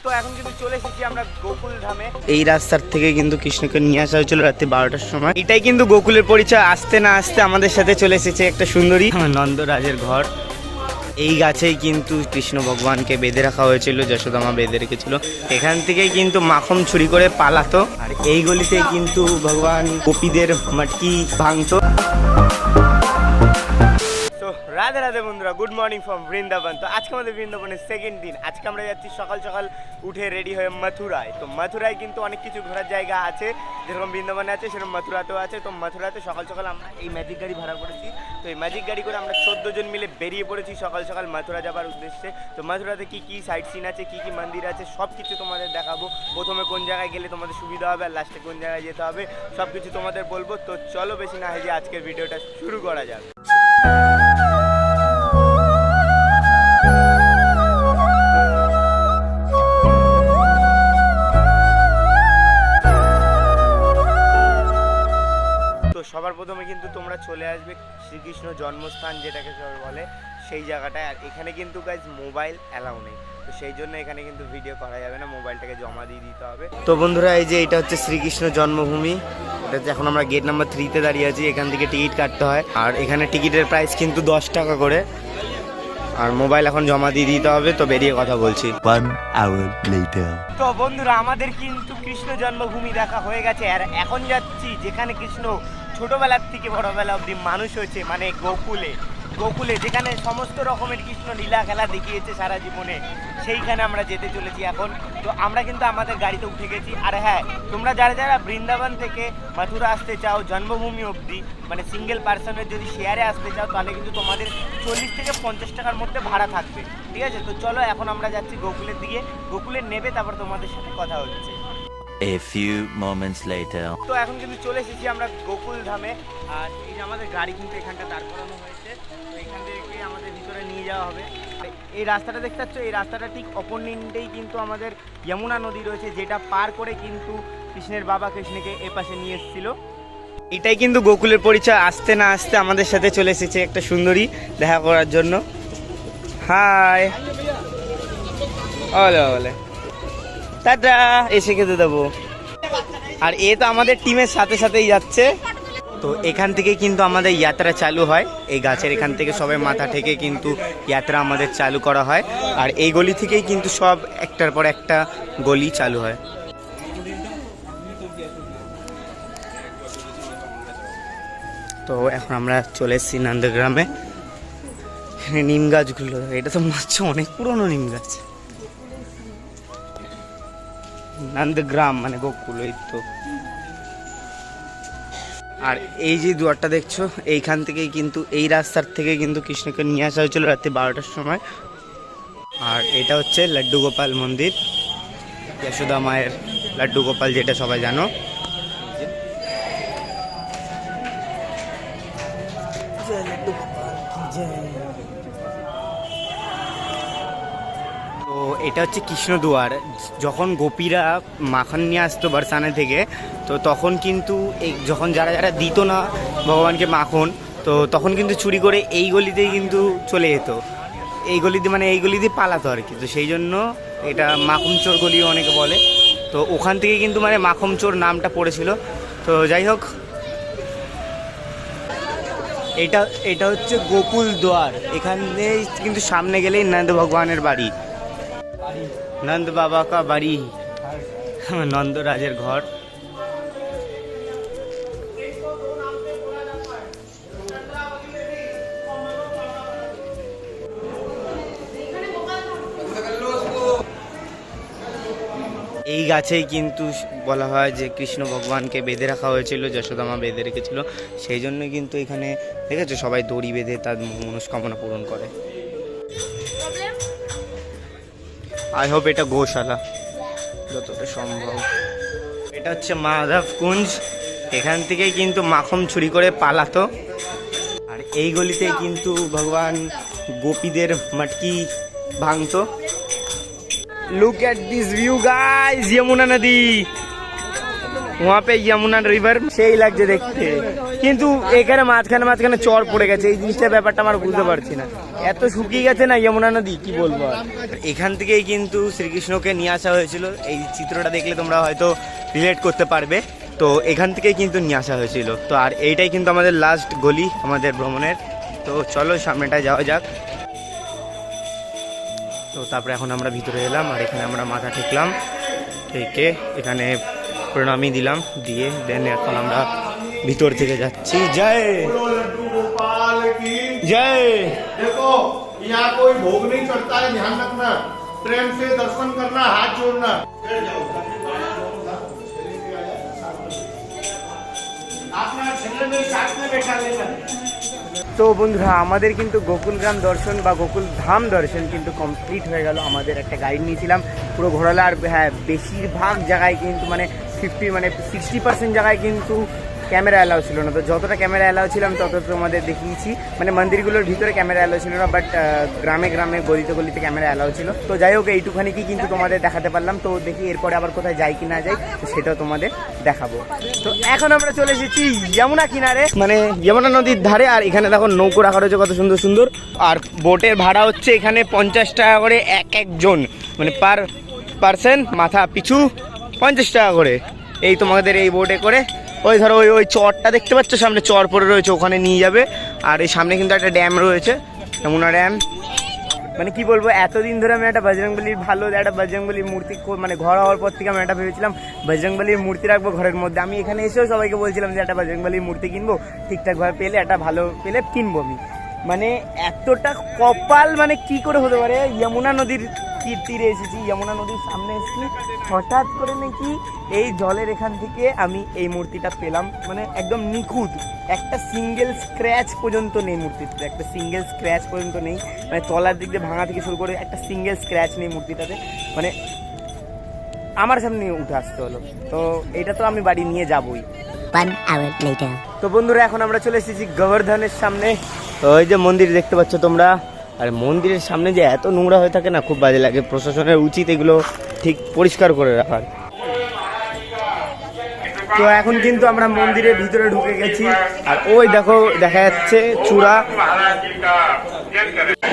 তো এখন কিন্তু চলে এসেছি আমরা গোকুল ধামে। এই রাস্তার থেকে কিন্তু কৃষ্ণকে নিয়ে আসা হয়েছিল রাত্রি 12টার সময়। এটাই কিন্তু গোকুলের পরিচয়। আসতে না আসতে আমাদের সাথে চলে এসেছে একটা সুন্দরী, নন্দরাজের ঘর। এই গাছেই কিন্তু কৃষ্ণ ভগবানকে বেঁধে রাখা হয়েছিল, যশোদা মা বেঁধে রেখেছিল। এখান থেকেই কিন্তু মাখন চুরি করে পালাতো, আর এই গলিতেই কিন্তু ভগবান গোপীদের মটকি ভাঙতো। তো রাধে রাধে বন্ধুরা, গুড মর্নিং ফ্রম বৃন্দাবন। তো আজকে আমাদের বৃন্দাবনের সেকেন্ড দিন। আজকে আমরা যাচ্ছি সকাল সকাল উঠে রেডি হয়ে মথুরায়। তো মথুরায় কিন্তু অনেক কিছু ঘোরার জায়গা আছে, যেরকম বৃন্দাবনে আছে সেরকম মথুরাতেও আছে। তো মথুরাতে সকাল সকাল আমরা এই ম্যাজিক গাড়ি ভাড়া করেছি। তো এই ম্যাজিক গাড়ি করে আমরা 14 জন মিলে বেরিয়ে পড়েছি সকাল সকাল মথুরা যাবার উদ্দেশ্যে। তো মথুরাতে কী কী সাইট সিন আছে, কী কী মন্দির আছে, সব কিছু তোমাদের দেখাবো। প্রথমে কোন জায়গায় গেলে তোমাদের সুবিধা হবে আর লাস্টে কোন জায়গায় যেতে হবে, সব কিছু তোমাদের বলবো। তো চলো বেশি না হেঁটে আজকের ভিডিওটা শুরু করা যাক। সবার প্রথমে কিন্তু তোমরা চলে আসবে শ্রীকৃষ্ণ জন্মস্থান, যেটাকে সবাই বলে, সেই জায়গাটায়। আর এখানে কিন্তু গাইজ মোবাইল অ্যালাউ নেই, তো সেই জন্য এখানে কিন্তু ভিডিও করা যাবে না, মোবাইলটাকে জমা দিয়ে দিতে হবে। তো বন্ধুরা, এই যে এটা হচ্ছে শ্রীকৃষ্ণ জন্মভূমি। এটা এখন আমরা গেট নাম্বার 3-তে দাঁড়িয়ে আছি। এখান থেকে টিকিট কাটতে হয়, আর এখানে টিকিটের প্রাইস কিন্তু 10 টাকা করে, আর মোবাইল এখন জমা দিয়ে দিতে হবে। তো বেরিয়ে কথা বলছি। 1 hour later. তো বন্ধুরা, আমাদের কিন্তু কৃষ্ণ জন্মভূমি দেখা হয়ে গেছে, আর এখন যাচ্ছি যেখানে কৃষ্ণ ছোটবেলার থেকে বড়বেলা অবধি মানুষ হয়েছে, মানে গোকুলে যেখানে সমস্ত রকমের কৃষ্ণ লীলা খেলা দেখিয়েছে সারা জীবনে, সেইখানে আমরা যেতে চলেছি এখন। তো আমরা কিন্তু আমাদের গাড়িতে উঠে গেছি। আর হ্যাঁ, তোমরা যারা বৃন্দাবন থেকে মথুরা আসতে চাও জন্মভূমি অবধি, মানে সিঙ্গেল পার্সনের যদি শেয়ারে আসতে চাও, তাহলে কিন্তু তোমাদের 40 থেকে 50 টাকার মধ্যে ভাড়া থাকবে, ঠিক আছে? তো চলো এখন আমরা যাচ্ছি গোকুলের দিকে। গোকুলে নেবে তারপর তোমাদের সাথে কথা হচ্ছে। A few moments later. তো এখন কিন্তু চলে এসেছি আমরা গোকুল ধামে, আর এই যে আমাদের গাড়ি কিন্তু এখানটা দাঁড় করানো হয়েছে। তো এখান থেকে আমাদের ভিতরে নিয়ে যাওয়া হবে। এই রাস্তাটা দেখতে পাচ্ছ, এই রাস্তাটা ঠিক অপর নিন্ডেই কিন্তু আমাদের যমুনা নদী রয়েছে, যেটা পার করে কিন্তু কৃষ্ণের বাবা কৃষ্ণকে এপাশে নিয়ে এসেছিল। এটাই কিন্তু গোকুলের পরিচয়। আসতে না আসতে আমাদের সাথে চলে এসেছে একটা সুন্দরী দেখা করার জন্য। হাই, ওলে টাটা, এসে খেতে দেবো। আর এ তো আমাদের টিমের সাথে সাথেই যাচ্ছে। তো এখান থেকে কিন্তু আমাদের যাত্রা চালু হয়। এই গাছের এখান থেকে সবাই মাথা থেকে কিন্তু যাত্রা আমাদের চালু করা হয়, আর এই গলি থেকেই কিন্তু সব একটার পর একটা গলি চালু হয়। তো এখন আমরা চলে এসেছি নন্দগ্রামে। এখানে নিম গাছগুলো, এটা তো মনে হচ্ছে অনেক পুরনো নিম গাছ। নন্দগ্রাম মানে গোকুল, এই তো। আর এই যে দুয়ারটা দেখছো, এইখান থেকেই কিন্তু এই রাস্তার থেকে কিন্তু কৃষ্ণকে নিয়ে আসা হয়েছিল রাত্রি 12টার সময়। আর এটা হচ্ছে লাড্ডু গোপাল মন্দির, যশোদা মায়ের লাড্ডু গোপাল, যেটা সবাই জানো। তো এটা হচ্ছে কৃষ্ণদুয়ার। যখন গোপীরা মাখন নিয়ে আসতো বরসানে থেকে, তো তখন কিন্তু এই যখন যারা দিত না ভগবানকে মাখন, তো তখন কিন্তু চুরি করে এই গলিতেই কিন্তু চলে যেত। এই গলিতে মানে এই গলিতে পালাতো আর কি। তো সেই জন্য এটা মাখন চোর গলিও অনেকে বলে। তো ওখান থেকে কিন্তু মানে মাখন চোর নামটা পড়েছিল। তো যাই হোক, এটা হচ্ছে গোকুল দ্বার। এখানে কিন্তু সামনে গেলেই নন্দ ভগবানের বাড়ি, নন্দ বাবা কা বাড়ি, নন্দরাজের ঘর। এই গাছেই কিন্তু বলা হয় যে কৃষ্ণ ভগবানকে বেঁধে রাখা হয়েছিল, যশোদা মা বেঁধে রেখেছিল। সেই জন্য কিন্তু এখানে দেখেছো সবাই দড়ি বেঁধে তার মনস্কামনা পূরণ করে। আই হোপ এটা গোশালা যতটা সম্ভব। এটা হচ্ছে মাধব কুঞ্জ। এখান থেকেই কিন্তু মাখন চুরি করে পালাতো, আর এই গলিতেই কিন্তু ভগবান গোপীদের মটকি ভাঙতো। Look at this view guys, Yamuna नदी, वहाँ पे यमुना रिवर, সেই লাগছে দেখতে। কিন্তু এখানে মাঝখানে চর পড়ে গেছে, এই জিনিসটার ব্যাপারটা আমার বুঝতে পারছি না। এত শুকিয়ে গেছে না যমুনা নদী, কি বলবো আর। এখান থেকেই কিন্তু শ্রীকৃষ্ণকে নিয়ে আসা হয়েছিল, এই চিত্রটা দেখলে তোমরা হয়তো রিলেট করতে পারবে। তো এখান থেকেই কিন্তু নিয়ে আসা হয়েছিল। তো আর এইটাই কিন্তু আমাদের লাস্ট গলি আমাদের ভ্রমণের। তো চলো সামনেটা যাওয়া যাক। তো তারপরে এখন আমরা ভিতরে এলাম, আর এখানে আমরা মাথা ঠেকলাম, ঠেকে এখানে প্রণামী দিলাম, দিয়ে দেন এখন আমরা ভিতর থেকে যাচ্ছি। জয় गोपाल की জয়। देखो यहाँ कोई भोग नहीं चढ़ता है, ध्यान रखना, प्रेम से दर्शन करना, हाथ जोड़ना। अपना छेले में साथ में बैठा लेना। তো বন্ধুরা আমাদের কিন্তু গোকুলগ্রাম দর্শন বা গোকুল ধাম দর্শন কিন্তু কমপ্লিট হয়ে গেল। আমাদের একটা গাইড নিয়েছিলাম পুরো ঘোরালো, আর হ্যাঁ বেশিরভাগ জায়গায় কিন্তু মানে 60% জায়গায় কিন্তু ক্যামেরা অ্যালাউ ছিল না। তো যতটা ক্যামেরা অ্যালাউ ছিলাম তত তোমাদের দেখিয়েছি, মানে মন্দিরগুলোর ভিতরে ক্যামেরা অ্যালাউ ছিল না, বাট গ্রামে গ্রামে গলিতে গলিতে ক্যামেরা অ্যালাউ ছিল। তো যাই হোক এইটুখানি কি কিন্তু তোমাদের দেখাতে পারলাম। তো দেখি এরপরে আবার কোথায় যাই কি না যাই, তো সেটাও তোমাদের দেখাবো। তো এখন আমরা চলে এসেছি যমুনা কিনারে, মানে যমুনা নদীর ধারে। আর এখানে দেখো নৌকো রাখা রয়েছে কত সুন্দর সুন্দর। আর বোটের ভাড়া হচ্ছে এখানে 50 টাকা করে একজন, মানে পার পার্সন মাথা পিছু 50 টাকা করে। এই তোমাদের এই বোটে করে ওই ধরো ওই চরটা দেখতে পাচ্ছ সামনে, চর পড়ে রয়েছে, ওখানে নিয়ে যাবে। আর এই সামনে কিন্তু একটা ড্যাম রয়েছে, যমুনা ড্যাম। মানে কি বলবো, এতদিন ধরে আমি একটা বজরংবলীর একটা বজরংবলীর মূর্তি, মানে ঘর হওয়ার পর থেকে আমি একটা ভেবেছিলাম বজরংবলীর মূর্তি রাখবো ঘরের মধ্যে। আমি এখানে এসেও সবাইকে বলছিলাম যে একটা বজরংবলীর মূর্তি কিনবো, ঠিকঠাকভাবে পেলে একটা ভালো পেলে কিনবো আমি। মানে এতটা কপাল, মানে কি করে হতে পারে। যমুনা নদীর তীরে এসেছি, যমুনা নদীর সামনে এসেছি, হঠাৎ করে নাকি এই জলের এখান থেকে আমি এই মূর্তিটা পেলাম। মানে একদম নিখুঁত, একটা সিঙ্গেল স্ক্র্যাচ পর্যন্ত নেই মূর্তিতে, একটা সিঙ্গেল স্ক্র্যাচ পর্যন্ত নেই। মানে তলার দিক দিয়ে ভাঙা থেকে শুরু করে একটা সিঙ্গেল স্ক্র্যাচ নেই মূর্তিটাতে। মানে আমার সামনে উঠে আসতে হলো। তো এটা তো আমি বাড়ি নিয়ে যাবই। 1 hour later. তো বন্ধুরা এখন আমরা চলে এসেছি গোবর্ধনের সামনে। তো ওই যে মন্দির দেখতে পাচ্ছ তোমরা, আর মন্দিরের সামনে যে এত নোংরা হয়ে থাকে না, খুব বাজে লাগে। প্রশাসনের উচিত এগুলো ঠিক পরিষ্কার করে রাখার। তো এখন কিন্তু আমরা মন্দিরের ভিতরে ঢুকে গেছি, আর ওই দেখো দেখা যাচ্ছে চূড়া।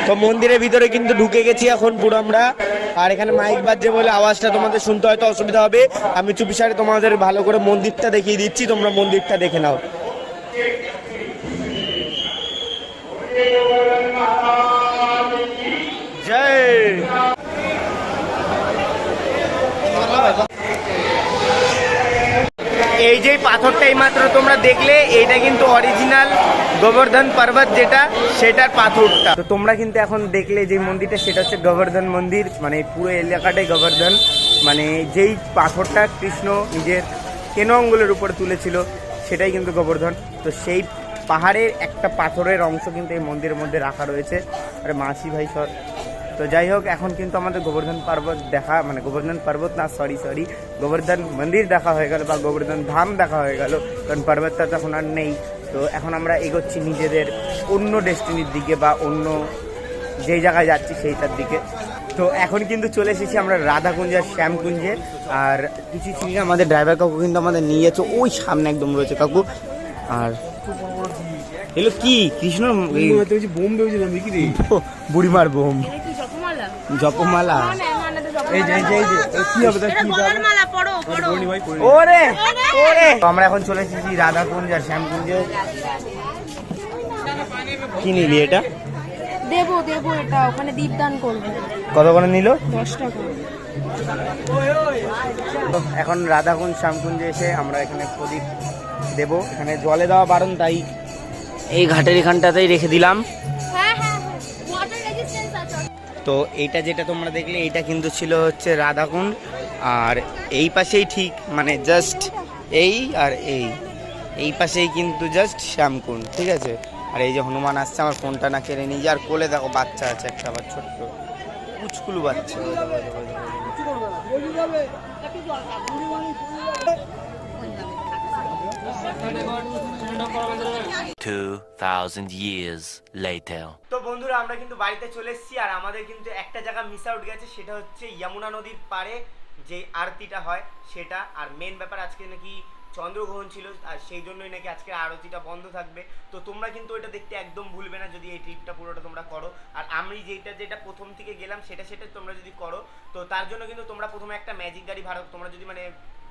তো মন্দিরের ভিতরে কিন্তু ঢুকে গেছি এখন পুরো আমরা। আর এখানে মাইক বাজছে বলে আওয়াজটা তোমাদের শুনতে হয়তো অসুবিধা হবে। আমি চুপিসারে তোমাদের ভালো করে মন্দিরটা দেখিয়ে দিচ্ছি, তোমরা মন্দিরটা দেখে নাও। জয়। এই যে পাথরটাই মাত্র তোমরা দেখলে, এইটা কিন্তু অরিজিনাল গোবর্ধন পর্বত যেটা, সেটার পাথরটা। তো তোমরা কিন্তু এখন দেখলে যে মন্দিরটা, সেটা হচ্ছে গোবর্ধন মন্দির। মানে পুরো এলাকাটাই গোবর্ধন। মানে যেই পাথরটা কৃষ্ণ নিজের কেনো আঙ্গুলের উপরে তুলেছিল, সেটাই কিন্তু গোবর্ধন। তো সেই পাহাড়ের একটা পাথরের অংশ কিন্তু এই মন্দিরের মধ্যে রাখা রয়েছে। আরে মাসি ভাই সর। তো যাই হোক এখন কিন্তু আমাদের গোবর্ধন পর্বত দেখা, মানে গোবর্ধন পর্বত না, সরি গোবর্ধন মন্দির দেখা হয়ে গেল বা গোবর্ধন ধাম দেখা হয়ে গেল, কারণ পর্বতটা তখন আর নেই। তো এখন আমরা এগোচ্ছি নিজেদের অন্য ডেস্টিনির দিকে বা অন্য যেই জায়গায় যাচ্ছি সেইটার দিকে। তো এখন কিন্তু চলে এসেছি আমরা রাধাকুঞ্জ আর শ্যামকুঞ্জে। আর কিছু চিনি আমাদের ড্রাইভার কাকু কিন্তু আমাদের নিয়ে যাচ্ছে, ওই সামনে একদম রয়েছে কাকু। আর এগুলো কি কৃষ্ণ বুড়িমার বোম, জপমালা। ওরে ওরে, আমরা এখন চলে এসেছি রাধাকুঞ্জ আর শ্যামকুঞ্জে। কি নিলি এটা? দেবো এটা ওখানে দীপদান করবো। কত করে নিল? 10 টাকা। এখন রাধাকুঞ্জ শ্যামকুঞ্জে এসে আমরা এখানে প্রদীপ দেবো। এখানে জলে দেওয়া বারণ, তাই এই ঘাটের এখানটাতেই রেখে দিলাম। তো এইটা যেটা তোমরা দেখলে, এইটা কিন্তু ছিল হচ্ছে রাধাকুণ্ড। আর এই পাশেই ঠিক মানে জাস্ট এই আর এই পাশেই কিন্তু জাস্ট শ্যামকুণ্ড, ঠিক আছে। আর এই যে হনুমান আসছে, আমার ফোনটা না কেড়ে নিয়ে যায়। আর কোলে দেখো বাচ্চা আছে একটা, আবার ছোট্ট কুচকুলু বাচ্চা। 2000 years later. তো বন্ধুরা আমরা কিন্তু বাড়িতে চলে এসেছি। আর আমাদের কিন্তু একটা জায়গা মিস আউট গেছে, সেটা হচ্ছে যমুনা নদীর পাড়ে যে আরতিটা হয় সেটা। আর মেন ব্যাপার আজকে নাকি চন্দ্রগ্রহণ ছিল আর সেই জন্যই নাকি আজকের আরতিটা বন্ধ থাকবে। তো তোমরা কিন্তু এটা দেখতে একদম ভুলবে না যদি এই ট্রিপটা পুরোটা তোমরা করো। আর আমি যেটা প্রথম থেকে গেলাম সেটা তোমরা যদি করো, তো তার জন্য কিন্তু তোমরা প্রথমে একটা ম্যাজিক গাড়ি ভাড়া, তোমরা যদি মানে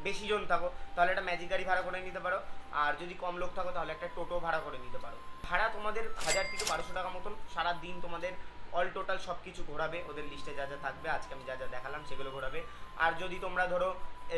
বেশি জন থাকো তাহলে একটা ম্যাজিক গাড়ি ভাড়া করে নিতে পারো, আর যদি কম লোক থাকো তাহলে একটা টোটো ভাড়া করে নিতে পারো। ভাড়া তোমাদের 1000 থেকে 1200 টাকা মতন, সারা দিন তোমাদের অল টোটাল সব কিছু ঘোরাবে, ওদের লিস্টে যা যা থাকবে আজকে আমি যা যা দেখালাম সেগুলো ঘোরাবে। আর যদি তোমরা ধরো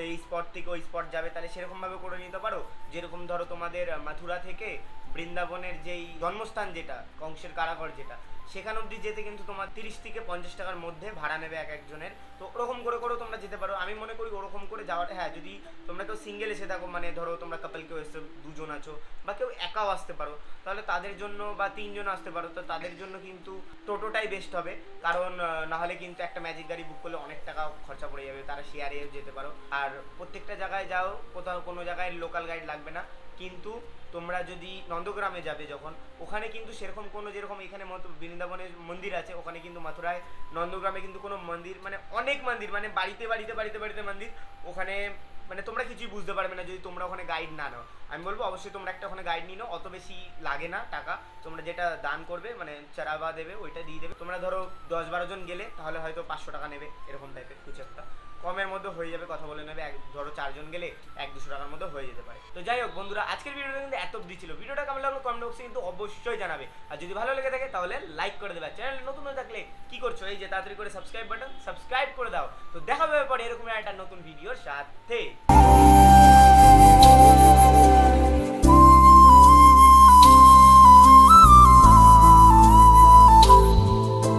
এই স্পট থেকে ওই স্পট যাবে তাহলে সেরকমভাবে করে নিতে পারো, যেরকম ধরো তোমাদের মথুরা থেকে বৃন্দাবনের যেই জন্মস্থান যেটা কংসের কারাগার যেটা, সেখান অবধি যেতে কিন্তু তোমার 30 থেকে 50 টাকার মধ্যে ভাড়া নেবে এক একজনের। তো ওরকম করে করেও তোমরা যেতে পারো। আমি মনে করি ওরকম করে যাওয়াটা, হ্যাঁ যদি তোমরা কেউ সিঙ্গেল এসে থাকো, মানে ধরো তোমরা কাপল কেউ এসে 2 জন আছো বা কেউ একাও আসতে পারো, তাহলে তাদের জন্য বা 3 জন আসতে পারো, তো তাদের জন্য কিন্তু টোটোটাই বেস্ট হবে। কারণ নাহলে কিন্তু একটা ম্যাজিক গাড়ি বুক করলে অনেক টাকা খরচা পড়ে যাবে, তারা শেয়ারে যেতে পারো। আর প্রত্যেকটা জায়গায় যাও, কোথাও কোনো জায়গায় লোকাল গাইড লাগবে না। কিন্তু তোমরা যদি নন্দগ্রামে যাবে যখন, ওখানে কিন্তু সেরকম কোনো, যেরকম এখানে বৃন্দাবনের মন্দির আছে, ওখানে কিন্তু মথুরায় নন্দগ্রামে কিন্তু কোনো মন্দির, মানে অনেক মন্দির, মানে বাড়িতে বাড়িতে বাড়িতে বাড়িতে মন্দির, ওখানে মানে তোমরা কিছুই বুঝতে পারবে না যদি তোমরা ওখানে গাইড না নাও। আমি বলবো অবশ্যই তোমরা একটা ওখানে গাইড নিয়ে নাও, অত বেশি লাগে না টাকা, তোমরা যেটা দান করবে মানে চারাবা দেবে ওইটা দিয়ে দেবে। তোমরা ধরো 10-12 জন গেলে তাহলে হয়তো 500 টাকা নেবে, এরকম টাইপের কিছু একটা, কমের মধ্যে হয়ে যাবে, কথা বলে নেবে। ধরো 4 জন গেলে 100-200 টাকার মধ্যে হয়ে যেতে পারে। তো যাই হোক বন্ধুরা, আজকের ভিডিওটা কিন্তু এত অবধি ছিল। ভিডিওটা কেমন লাগলো কমেন্ট বক্সে কিন্তু অবশ্যই জানাবে, আর যদি ভালো লেগে থাকে তাহলে লাইক করে দেবে। চ্যানেল নতুন হয়ে থাকলে কি করছো, এই যে তাড়াতাড়ি করে সাবস্ক্রাইব বাটন সাবস্ক্রাইব করে দাও। তো দেখা হবে পরে এরকম একটা নতুন ভিডিওর সাথে।